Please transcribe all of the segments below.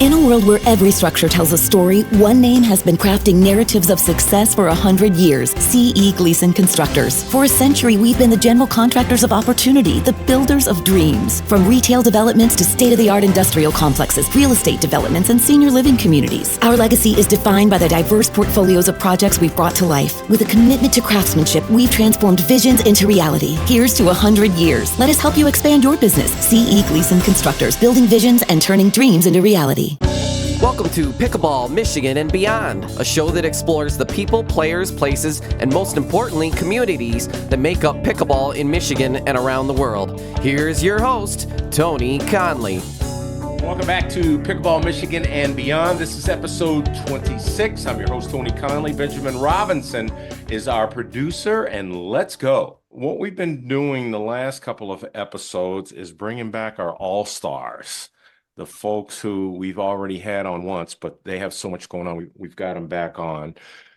In a world where every structure tells a story, one name has been crafting narratives of success for 100 years, C.E. Gleason Constructors. For a century, we've been the general contractors of opportunity, the builders of dreams. From retail developments to state-of-the-art industrial complexes, real estate developments, and senior living communities. Our legacy is defined by the diverse portfolios of projects we've brought to life. With a commitment to craftsmanship, we've transformed visions into reality. Here's to 100 years. Let us help you expand your business. C.E. Gleason Constructors, building visions and turning dreams into reality. Welcome to Pickleball, Michigan and Beyond, a show that explores the people, players, places, and most importantly, communities that make up pickleball in Michigan and around the world. Here's your host, Tony Conley. Welcome back to Pickleball, Michigan and Beyond. This is episode 26. I'm your host, Tony Conley. Benjamin Robinson is our producer, and let's go. What we've been doing the last couple of episodes is bringing back our all-stars. The folks who we've already had on once, but they have so much going on, we've got them back on.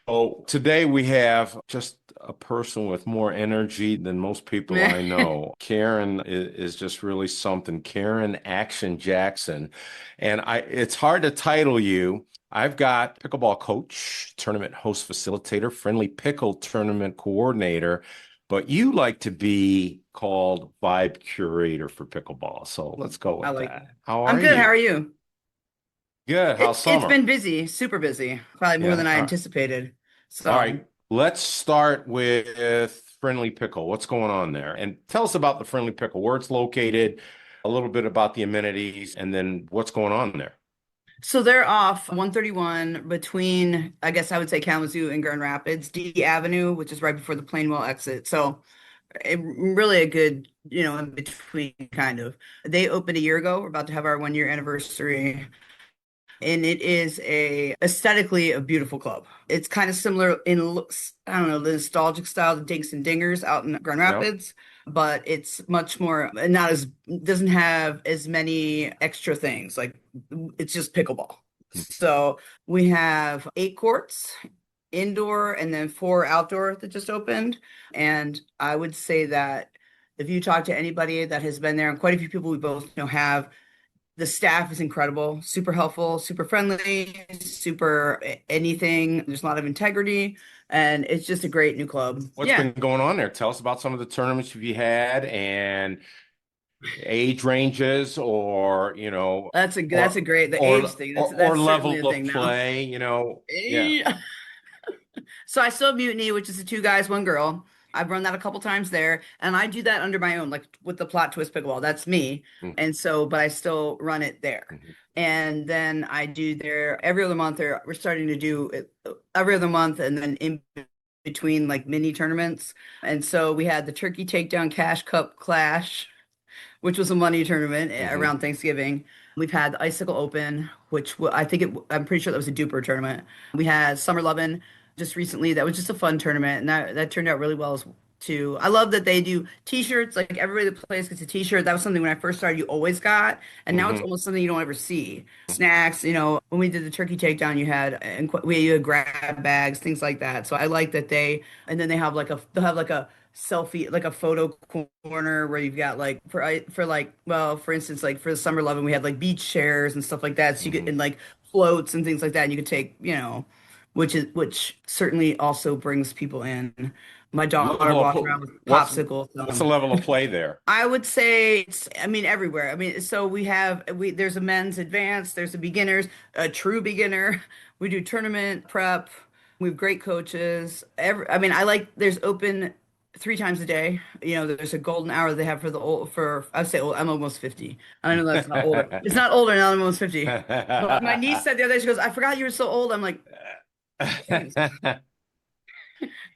So today we have just a person with more energy than most people I know. Karon is just really something. Karon Action Jackson. And it's hard to title you. I've got pickleball coach, tournament host facilitator, friendly pickle tournament coordinator, but you like to be called vibe curator for pickleball. So let's go with that. How are you? I'm good. How are you? Good. How's summer? It's been busy, super busy, probably more than I anticipated. So, all right, let's start with Friendly Pickle. What's going on there? And tell us about the Friendly Pickle, where it's located, a little bit about the amenities, and then what's going on there. So they're off 131 between, I guess I would say Kalamazoo and Grand Rapids, D Avenue, which is right before the Plainwell exit. So really a good, in between kind of. They opened a year ago. We're about to have our 1-year anniversary. And it is aesthetically a beautiful club. It's kind of similar in looks, I don't know, the nostalgic style, the Dinks and Dingers out in Grand Rapids, but it's much more, doesn't have as many extra things. Like it's just pickleball. So we have 8 courts, indoor, and then 4 outdoor that just opened. And I would say that if you talk to anybody that has been there, and quite a few people we both know have, the staff is incredible, super helpful, super friendly, super anything. There's a lot of integrity, and it's just a great new club. What's been going on there? Tell us about some of the tournaments you had and age ranges, or That's a great age thing. That's level of play. Yeah. So I still have Mutiny, which is 2 guys, 1 girl. I've run that a couple times there, and I do that under my own, like with the plot twist pickleball. That's me. And so, but I still run it there. And then I do there every other month. We're starting to do it every other month, and then in between like mini tournaments. And so we had the Turkey Takedown Cash Cup Clash, which was a money tournament around Thanksgiving. We've had the Icicle Open, which I'm pretty sure that was a duper tournament. We had Summer Lovin' just recently. That was just a fun tournament, and that turned out really well too. I love that they do t-shirts. Like everybody that plays gets a t-shirt. That was something when I first started you always got, and now it's almost something you don't ever see. Snacks, when we did the turkey takedown, you had grab bags, things like that. So I like that and then they'll have like a selfie, like a photo corner where you've got like for instance, like for the Summer Lovin', we had like beach chairs and stuff like that, so you get and like floats and things like that, and you could take which certainly also brings people in. My daughter walks around with popsicles. What's the level of play there? I would say everywhere. So there's a men's advanced, there's a beginners, a true beginner. We do tournament prep. We have great coaches. There's open 3 times a day. There's a golden hour they have I would say old. I'm almost 50. I know that's not older. It's not older now. I'm almost 50. But my niece said the other day, she goes, "I forgot you were so old." I'm like,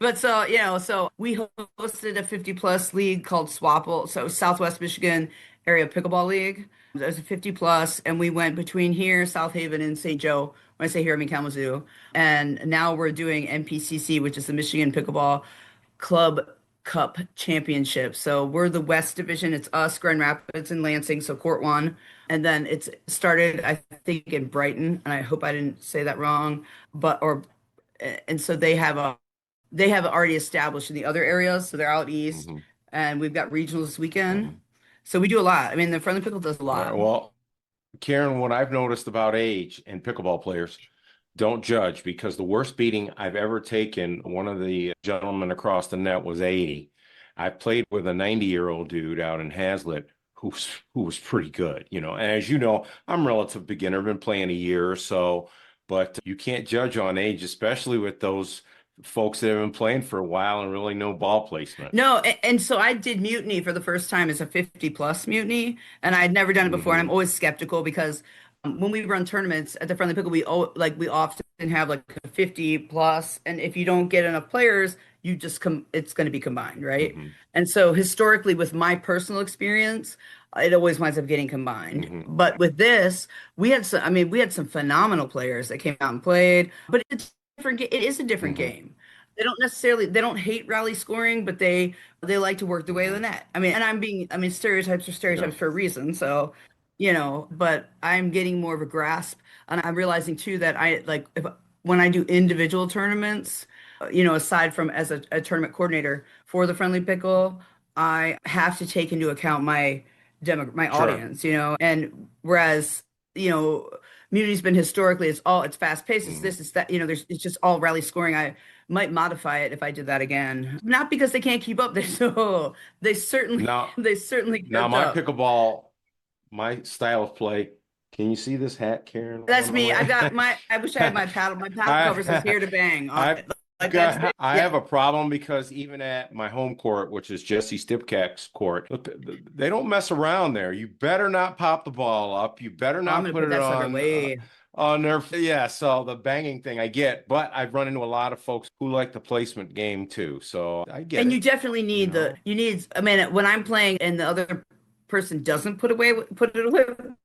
but so we hosted a 50+ league called Swapple, so Southwest Michigan Area Pickleball League. There's a 50+, and we went between here, South Haven, and St. Joe. When I say here, I mean Kalamazoo. And now we're doing MPCC, which is the Michigan Pickleball Club Cup Championship. So we're the West Division. It's us, Grand Rapids, and Lansing, so Court 1. And then it's started, I think, in Brighton, and I hope I didn't say that wrong. And so they have already established in the other areas, so they're out east, and we've got regionals this weekend. So we do a lot. I mean, the Friendly Pickle does a lot. Well, Karen, what I've noticed about age and pickleball players, don't judge, because the worst beating I've ever taken, one of the gentlemen across the net was 80. I played with a 90-year-old dude out in Hazlitt who was pretty good, you know. And as you know, I'm a relative beginner, been playing a year or so, but you can't judge on age, especially with those folks that have been playing for a while and really no ball placement. No, and so I did mutiny for the first time as a 50 plus mutiny, and I had never done it before. And I'm Hmm. always skeptical because when we run tournaments at the Friendly Pickle, we often have like a 50 plus, and if you don't get enough players, you just come it's going to be combined, right? Hmm. And so historically, with my personal experience, it always winds up getting combined. Hmm. But with this, we had some phenomenal players that came out and played, but it's different. It is a different Hmm. game. They don't hate rally scoring, but they like to work the way of the Hmm. net. I mean, and stereotypes are Yeah. stereotypes for a reason. So, but I'm getting more of a grasp, and I'm realizing too that I like if when I do individual tournaments, aside from as a tournament coordinator for the Friendly Pickle, I have to take into account my Sure. audience, and whereas, you know, Muni's been historically, it's fast paced, it's Hmm. this, it's that, it's just all rally scoring. I might modify it if I did that again. Not because they can't keep up. They certainly Now, they certainly now kept my up. pickleball, my style of play. Can you see this hat, Karen, That's on my me. way? I wish I had my paddle. My paddle cover says I, here to bang on I've it. Like that's me. I Yeah. have a problem because even at my home court, which is Jesse Stipkak's court, look, they don't mess around there. You better not pop the ball up. You better Oh, I'm not gonna put put it that sucker away. on their, yeah. So the banging thing I get, but I've run into a lot of folks who like the placement game too. So I get And you it, definitely you need know. I mean, when I'm playing and the other person doesn't put it away,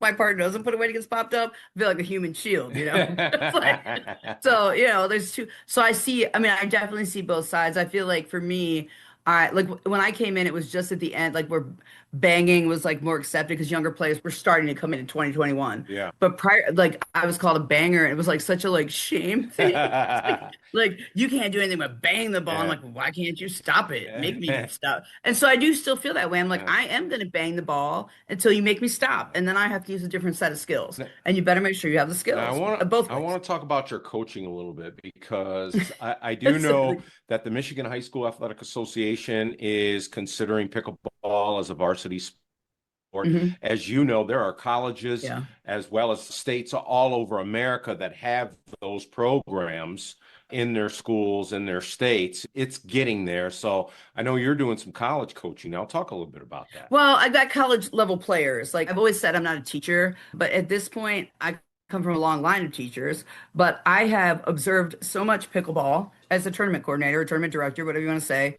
my partner doesn't put it away, it gets popped up, I feel like a human shield, you know? It's like, so, there's two. So I mean, I definitely see both sides. I feel like for me, I like when I came in, it was just at the end, like where banging was like more accepted because younger players were starting to come in 2021. Yeah. But prior, like I was called a banger, and it was like such a like shame thing. It's like you can't do anything but bang the ball. I'm Yeah. like, why can't you stop it? Make me stop. And so I do still feel that way. I'm like, Yeah. I am going to bang the ball until you make me stop, and then I have to use a different set of skills. And you better make sure you have the Now skills both I ways. want to talk about your coaching a little bit because I do know that the Michigan High School Athletic Association is considering pickleball as a varsity sport. Mhm. As you know, there are colleges Yeah. as well as states all over America that have those programs in their schools, in their states. It's getting there. So I know you're doing some college coaching. I'll talk a little bit about that. Well, I've got college level players. Like I've always said, I'm not a teacher, but at this point, I come from a long line of teachers. But I have observed so much pickleball as a tournament coordinator, tournament director, whatever you want to say,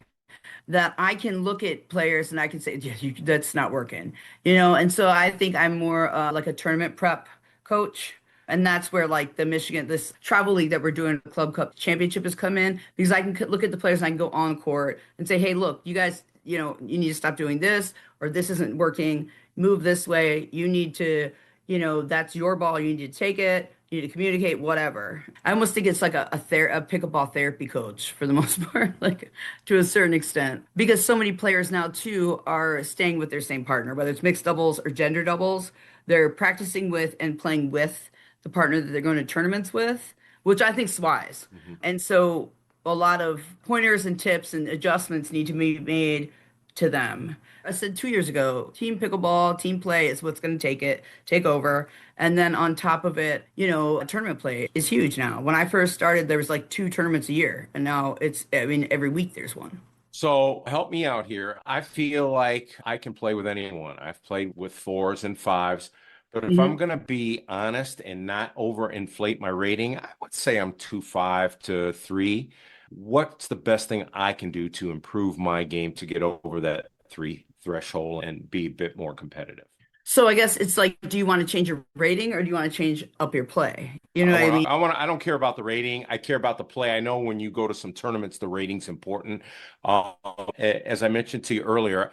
that I can look at players and I can say, yeah, that's not working, And so I think I'm more like a tournament prep coach. And that's where like this travel league that we're doing, Club Cup Championship has come in because I can look at the players and I can go on court and say, hey, look, you guys, you need to stop doing this or this isn't working. Move this way. You need to, that's your ball. You need to take it. You need to communicate, whatever. I almost think it's like a pickleball therapy coach for the most part, like to a certain extent, because so many players now too are staying with their same partner, whether it's mixed doubles or gender doubles. They're practicing with and playing with the partner that they're going to tournaments with, which I think is wise. Mhm. And so a lot of pointers and tips and adjustments need to be made to them. I said 2 years ago, team pickleball, team play is what's going to take over. And then on top of it, tournament play is huge now. When I first started, there was like two tournaments a year, and now I mean, every week there's one. So help me out here. I feel like I can play with anyone. I've played with fours and fives, but if I'm Mhm. going to be honest and not overinflate my rating, I would say I'm 2.5 to 3. What's the best thing I can do to improve my game to get over that 3 threshold and be a bit more competitive? So I guess it's like, do you want to change your rating or do you want to change up your play? You know what I mean? I don't care about the rating. I care about the play. I know when you go to some tournaments, the rating's important. As I mentioned to you earlier,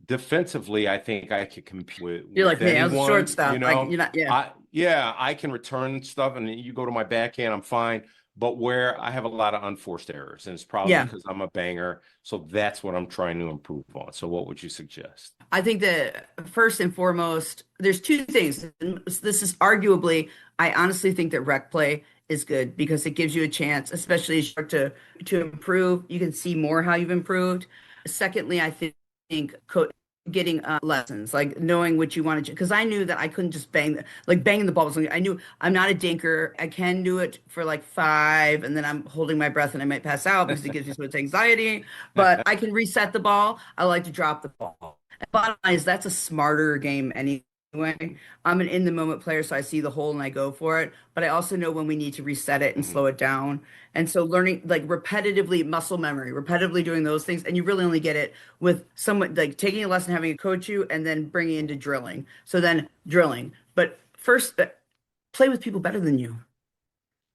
defensively, I think I could compete You're with like me. I was anyone, shortstop. you know. You're not, yeah. Yeah, I can return stuff and you go to my backhand, I'm fine. but where I have a lot of unforced errors, and it's probably Yeah. because I'm a banger. So that's what I'm trying to improve on. So what would you suggest? I think that first and foremost, there's two things. This is arguably, I honestly think that rec play is good because it gives you a chance, especially as you start to improve. You can see more how you've improved. Secondly, I think getting lessons, like knowing what you want to do. Because I knew that I couldn't just banging the ball. I knew I'm not a dinker. I can do it for like 5, and then I'm holding my breath and I might pass out because it gives me so much anxiety. But I can reset the ball. I like to drop the ball. Bottom line is that's a smarter game anyway. I'm an in the moment player, so I see the hole and I go for it. But I also know when we need to reset it and slow it down. And so learning like repetitively muscle memory, repetitively doing those things, and you really only get it with someone like taking a lesson, having a coach you, and then bringing into drilling. So then drilling, but first play with people better than you.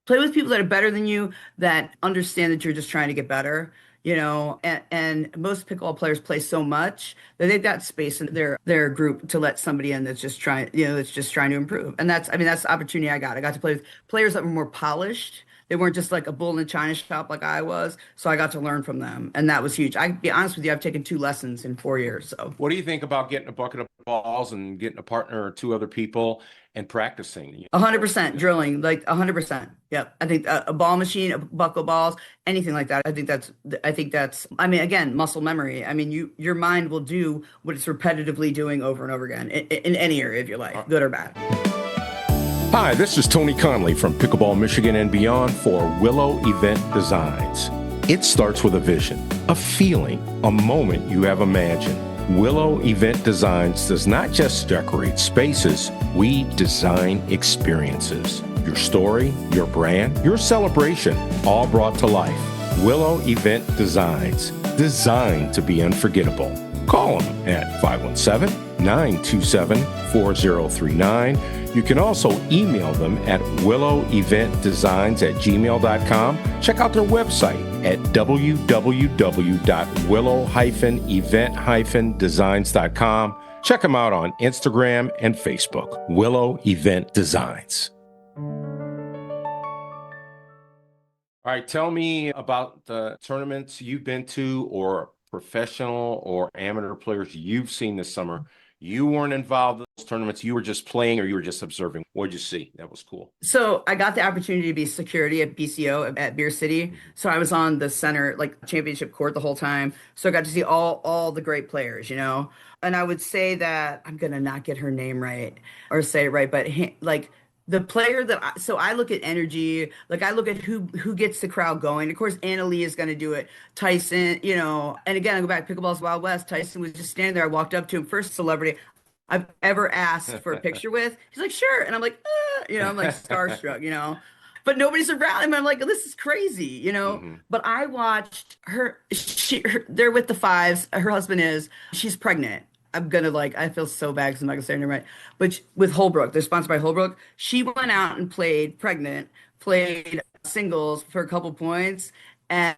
Play with people that are better than you that understand that you're just trying to get better, and most pickleball players play so much that they've got space in their group to let somebody in that's just trying, that's just trying to improve. And that's the opportunity I got. I got to play with players that were more polished. They weren't just like a bull in a china shop like I was. So I got to learn from them. And that was huge. I can be honest with you, I've taken 2 lessons in 4 years. So What do you think about getting a bucket of balls and getting a partner or 2 other people and practicing? 100% drilling, like 100%. Yep. I think a ball machine, a buckle balls, anything like that. I think that's, I mean, again, muscle memory. I mean, your mind will do what it's repetitively doing over and over again in any area of your life, good or bad. Hi, this is Tony Conley from Pickleball, Michigan and beyond for Willow Event Designs. It starts with a vision, a feeling, a moment you have imagined. Willow Event Designs does not just decorate spaces, we design experiences. Your story, your brand, your celebration, all brought to life. Willow Event Designs, designed to be unforgettable. Call them at 517-927-4039. You can also email them at willoweventdesigns@gmail.com. Check out their website at www.willow-event-designs.com. Check them out on Instagram and Facebook, Willow Event Designs. All right, tell me about the tournaments you've been to or professional or amateur players you've seen this summer. You weren't involved in those tournaments. You were just playing or you were just observing. What did you see? That was cool. So I got the opportunity to be security at BCO at Beer City. So I was on the center, like championship court the whole time. So I got to see all the great players, And I would say that I'm gonna not get her name right or say it right, but like the player so I look at energy, like I look at who gets the crowd going. Of course, Anna Lee is going to do it. Tyson, and again, I go back, Pickleball's Wild West. Tyson was just standing there. I walked up to him, first celebrity I've ever asked for a picture with. He's like, sure. And I'm like, I'm like starstruck, but nobody's around him. I'm like, this is crazy, But I watched her, they're with the fives. Her husband she's pregnant. I feel so bad because I'm not gonna say her name right. But with Holbrook, they're sponsored by Holbrook. She went out and played singles for a couple points. And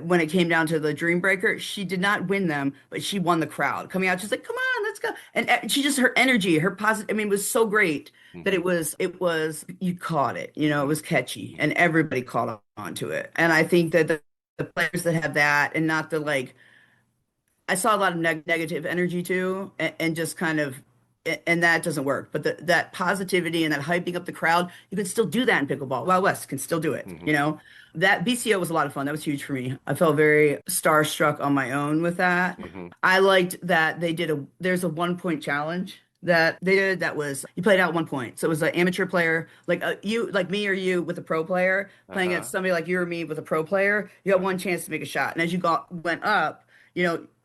when it came down to the Dream Breaker, she did not win them, but she won the crowd. Coming out, she's like, come on, let's go. And she just, her energy, her positive, I mean, it was so great that it was, you caught it, it was catchy and everybody caught on to it. And I think that the players that have that and not the I saw a lot of negative energy too, and just kind of, and that doesn't work. But that positivity and that hyping up the crowd, you can still do that in pickleball. Wild West can still do it. That BCO was a lot of fun. That was huge for me. I felt very starstruck on my own with that. I liked that there's a 1-point challenge that they did that was you played out 1 point. So it was an amateur player like you, like me or you with a pro player playing against somebody like you or me with a pro player. You got one chance to make a shot, and as you went up.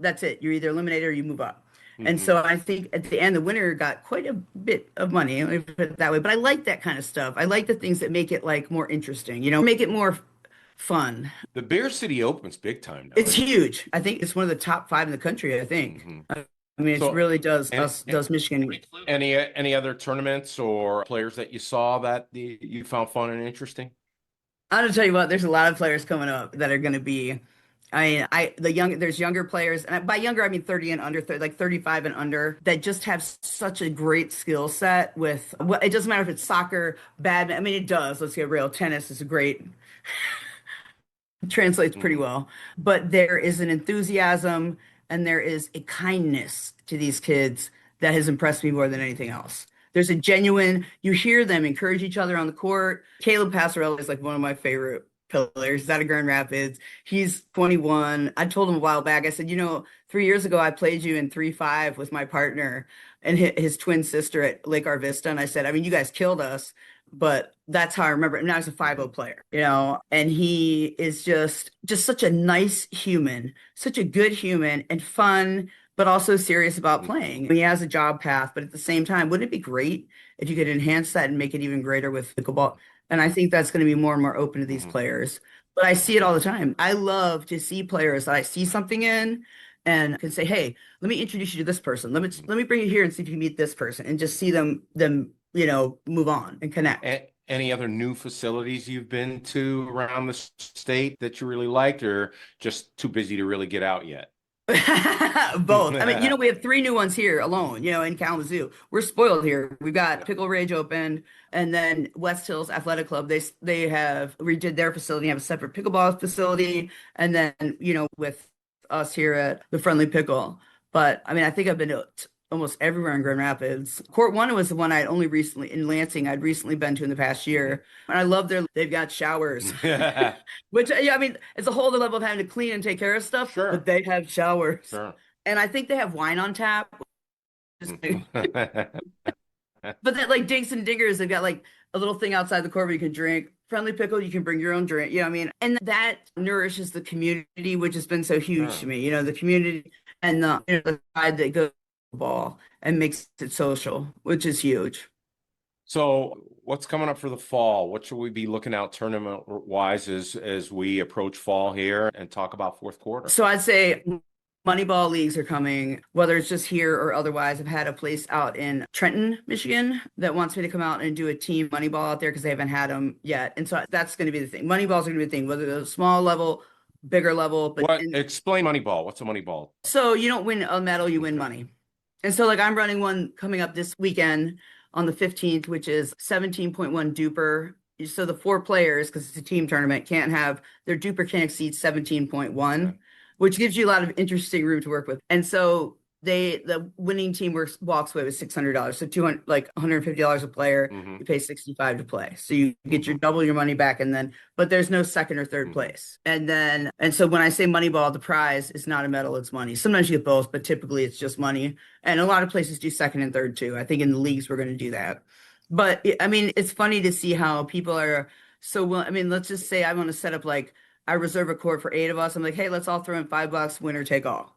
That's it. You're either eliminated or you move up. And so I think at the end, the winner got quite a bit of money, let me put it that way. But I like that kind of stuff. I like the things that make it more interesting, make it more fun. The Beer City Open's big time now. It's huge. I think it's one of the top 5 in the country, I think. I mean, it really does Michigan. Any other tournaments or players that you saw that you found fun and interesting? I'm going to tell you what, there's a lot of players coming up that are going to be There's younger players, and by younger I mean 30 and under, like 35 and under, that just have such a great skill set with. Well, it doesn't matter if it's soccer, badminton. I mean, it does. Let's get real. Tennis is a great translates pretty well, but there is an enthusiasm and there is a kindness to these kids that has impressed me more than anything else. There's a genuine, you hear them encourage each other on the court. Caleb Passarella is like one of my favorite pillars. He's out of Grand Rapids. He's 21. I told him a while back, I said, 3 years ago, I played you in 3-5 with my partner and his twin sister at Lake Arvista. And I said, I mean, you guys killed us, but that's how I remember it. Now he's a 5-0 player, and he is just such a nice human, such a good human and fun, but also serious about playing. He has a job path, but at the same time, wouldn't it be great if you could enhance that and make it even greater with pickleball? And I think that's going to be more and more open to these players. But I see it all the time. I love to see players that I see something in and can say, hey, let me introduce you to this person. Let me bring you here and see if you meet this person, and just see them move on and connect. Any other new facilities you've been to around the state that you really liked, or just too busy to really get out yet? Both. I mean, we have 3 new ones here alone, in Kalamazoo. We're spoiled here. We've got Pickle Rage open, and then West Hills Athletic Club. They have redid their facility, have a separate pickleball facility, and then, with us here at the Friendly Pickle. But I mean, I think I've been to almost everywhere in Grand Rapids. Court 1 was the one I'd recently been to in the past year. And I love they've got showers, which, I mean, it's a whole other level of having to clean and take care of stuff, sure, but they have showers. Sure. And I think they have wine on tap. But that, like Dinks and Dingers, they've got like a little thing outside the court where you can drink. Friendly Pickle, you can bring your own drink. I mean? And that nourishes the community, which has been so huge to me. The community and the pride that goes ball and makes it social, which is huge. So what's coming up for the fall? What should we be looking out tournament wise as we approach fall here and talk about fourth quarter? So I'd say Moneyball leagues are coming, whether it's just here or otherwise. I've had a place out in Trenton, Michigan that wants me to come out and do a team Moneyball out there because they haven't had them yet. And so that's going to be the thing. Moneyballs are going to be the thing, whether it's a small level, bigger level. But explain Moneyball. What's a Moneyball? So you don't win a medal, you win money. And so like I'm running one coming up this weekend on the 15th, which is 17.1 duper. So the 4 players, because it's a team tournament, their duper can't exceed 17.1, which gives you a lot of interesting room to work with. And so the winning team walks away with $600. So $150 a player, you pay $65 to play. So you get double your money back, but there's no second or third place. And so when I say Moneyball, the prize is not a medal, it's money. Sometimes you get both, but typically it's just money. And a lot of places do second and third too. I think in the leagues we're going to do that. But I mean, it's funny to see how people are so well. I mean, let's just say I want to set up I reserve a court for 8 of us. I'm like, hey, let's all throw in $5, winner take all.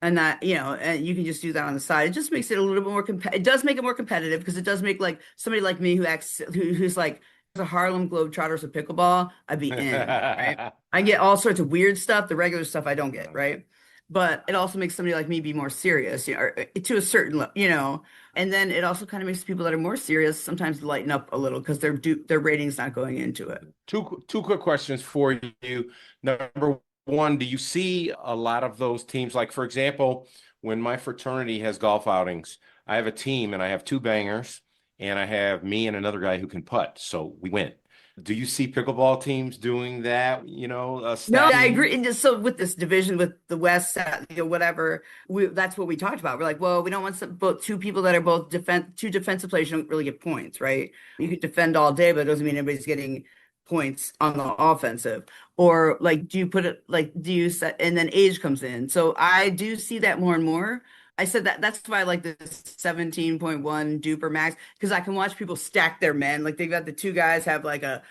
And that, and you can just do that on the side. It just makes it a little bit more it does make it more competitive, because it does make like somebody like me who's like the Harlem Globetrotters of pickleball, I'd be in, right? I get all sorts of weird stuff. The regular stuff I don't get, right? But it also makes somebody like me be more serious, to a certain level, and then it also kind of makes people that are more serious sometimes lighten up a little because their rating's not going into it. Two quick questions for you. Number one, do you see a lot of those teams? Like, for example, when my fraternity has golf outings, I have a team and I have 2 bangers and I have me and another guy who can putt. So we win. Do you see pickleball teams doing that? No, I agree. And just so with this division, with the West, whatever, that's what we talked about. We're like, well, we don't want both 2 people that are both two defensive players. You don't really get points, right? You could defend all day, but it doesn't mean everybody's getting points on the offensive. Or like, do you set, and then age comes in. So I do see that more and more. I said that's why I like this 17.1 duper max, because I can watch people stack their men. Like they've got the 2 guys have like a,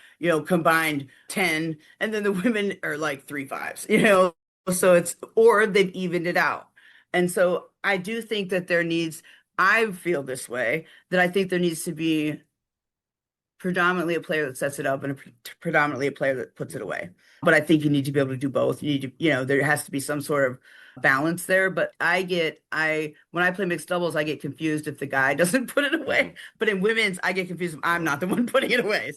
combined 10, and then the women are like 3 5s, so or they've evened it out. And so I do think that I feel this way, that I think there needs to be predominantly a player that sets it up and predominantly a player that puts it away. But I think you need to be able to do both. You need to, there has to be some sort of balance there. But when I play mixed doubles, I get confused if the guy doesn't put it away. But in women's, I get confused if I'm not the one putting it away.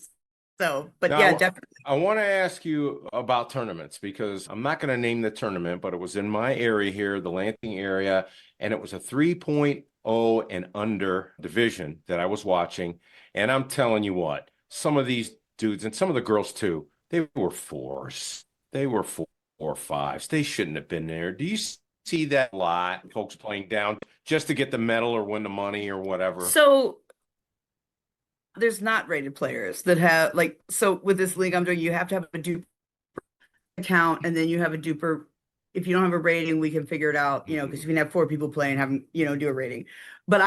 So, but Now, yeah, definitely. I want to ask you about tournaments because I'm not going to name the tournament, but it was in my area here, the Lansing area, and it was a 3.0 and under division that I was watching. And I'm telling you what, some of these dudes and some of the girls too, they were fours. They were four or fives. They shouldn't have been there. Do you see that a lot? Folks playing down just to get the medal or win the money or whatever. So there's not rated players that have like, so with this league I'm doing, you have to have a duper account, and then you have a duper. If you don't have a rating, we can figure it out, because you can have 4 people play and have them, do a rating. But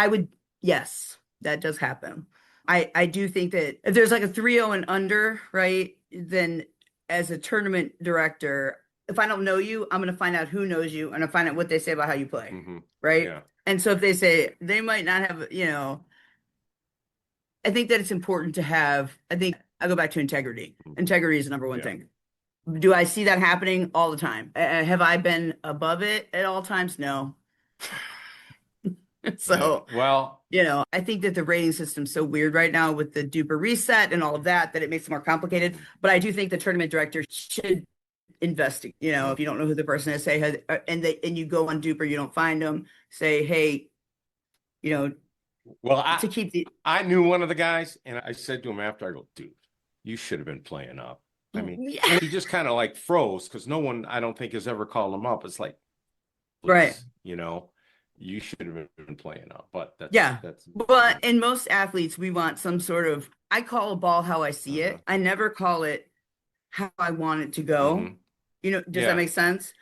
yes, that does happen. I do think that if there's like a 3.0 and under, right, then as a tournament director, if I don't know you, I'm going to find out who knows you and I'll find out what they say about how you play, right? Yeah. And so if they say they might not have, I think that it's important to have, I think I go back to integrity. Integrity is the number one thing. Do I see that happening all the time? Have I been above it at all times? No. So, well, I think that the rating system's so weird right now with the duper reset and all of that it makes it more complicated. But I do think the tournament director should investigate. If you don't know who the person is, say, and you go on duper, you don't find them, say, hey, well, to keep I knew one of the guys, and I said to him after, I go, dude, you should have been playing up. I mean, and he just kind of like froze because no one, I don't think, has ever called him up. It's like, right. You should have been playing up, but that's but in most athletes, we want some sort of, I call a ball how I see it. I never call it how I want it to go. Does that make sense?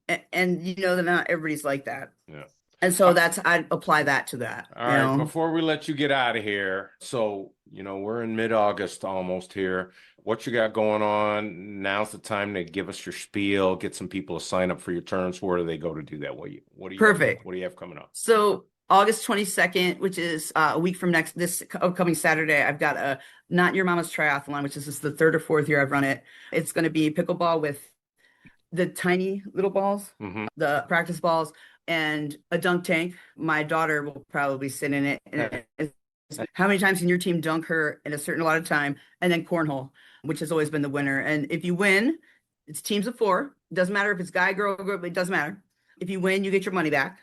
And that not everybody's like that. Yeah. And so I apply that to that. All right. Before we let you get out of here, so, we're in mid-August almost here. What you got going on? Now's the time to give us your spiel, get some people to sign up for your turns. Where do they go to do that? What do you Perfect. What do you have coming up? So August 22nd, which is a week from this upcoming Saturday, I've got a Not Your Mama's Triathlon, which is the 3rd or 4th year I've run it. It's going to be pickleball with the tiny little balls, the practice balls, and a dunk tank. My daughter will probably sit in it. And how many times can your team dunk her in a certain amount of time? And then cornhole, which has always been the winner. And if you win, it's teams of 4. It doesn't matter if it's guy, girl, it doesn't matter. If you win, you get your money back.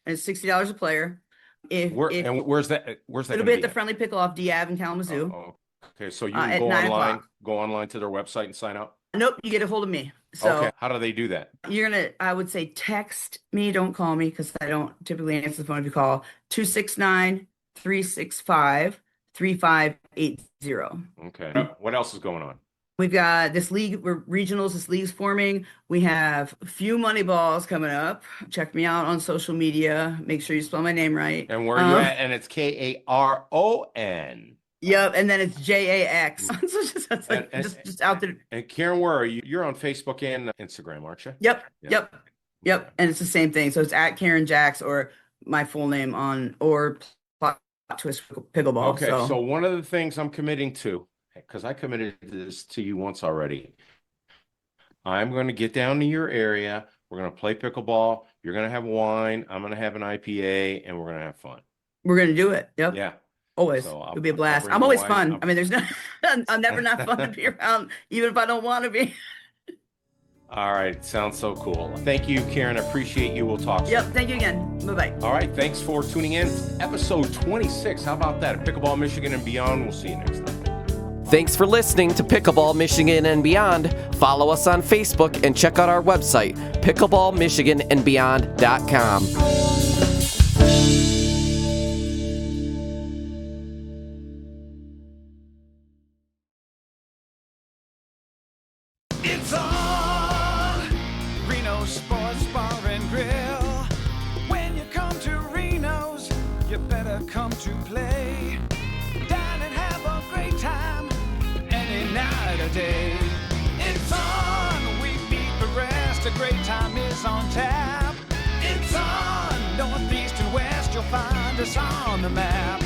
And it's $60 a player. Where's that? It'll be at the Friendly Pickle off D-Ave in Kalamazoo. Okay, so you can go online to their website and sign up? Nope, you get a hold of me. So okay, how do they do that? I would say text me, don't call me because I don't typically answer the phone if you call. 269-365-3580. Okay. What else is going on? We've got this league, this league's forming. We have a few money balls coming up. Check me out on social media. Make sure you spell my name right. And where are you at? And it's Karon. Yep, and then it's JAX. So just out there. And Karen, where are you? You're on Facebook and Instagram, aren't you? Yep. And it's the same thing. So it's at Karen Jax or my full name or Plot Twist Pickleball. Okay, so one of the things I'm committing to, because I committed this to you once already, I'm going to get down to your area. We're going to play pickleball. You're going to have wine. I'm going to have an IPA, and we're going to have fun. We're going to do it. Yep. Yeah. Always. It'll be a blast. I'm always fun. I mean, there's no, I'm never not fun to be around, even if I don't want to be. All right. Sounds so cool. Thank you, Karen. I appreciate you. We'll talk soon. Yep. Thank you again. Bye-bye. All right. Thanks for tuning in. Episode 26. How about that? Pickleball Michigan and beyond. We'll see you next time. Thanks for listening to Pickleball Michigan and Beyond. Follow us on Facebook and check out our website, pickleballmichiganandbeyond.com. It's on Reno Sports Bar and Grill. When you come to Reno's, you better come to play. Dine and have a great time any night or day. It's on, we beat the rest. A great time is on tap. It's on, northeast and west, you'll find us on the map.